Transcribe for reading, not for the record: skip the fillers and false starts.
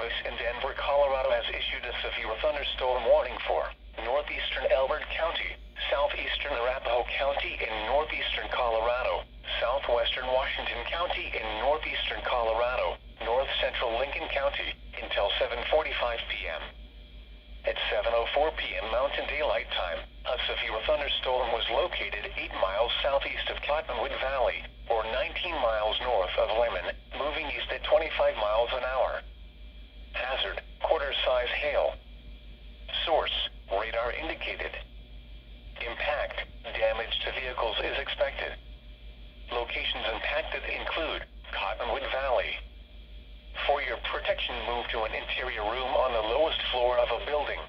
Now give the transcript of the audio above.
Service in Denver, Colorado has issued a severe thunderstorm warning for northeastern Elbert County, southeastern Arapahoe County in northeastern Colorado, southwestern Washington County in northeastern Colorado, north central Lincoln County, until 7:45 p.m. At 7:04 p.m. Mountain Daylight Time, a severe thunderstorm was located 8 miles southeast of Cottonwood Valley, or 19 miles north of Lemon, moving east at 25 miles an hour. Hazard, quarter-size hail. Source, radar indicated. Impact, damage to vehicles is expected. Locations impacted include Cottonwood Valley. For your protection, move to an interior room on the lowest floor of a building.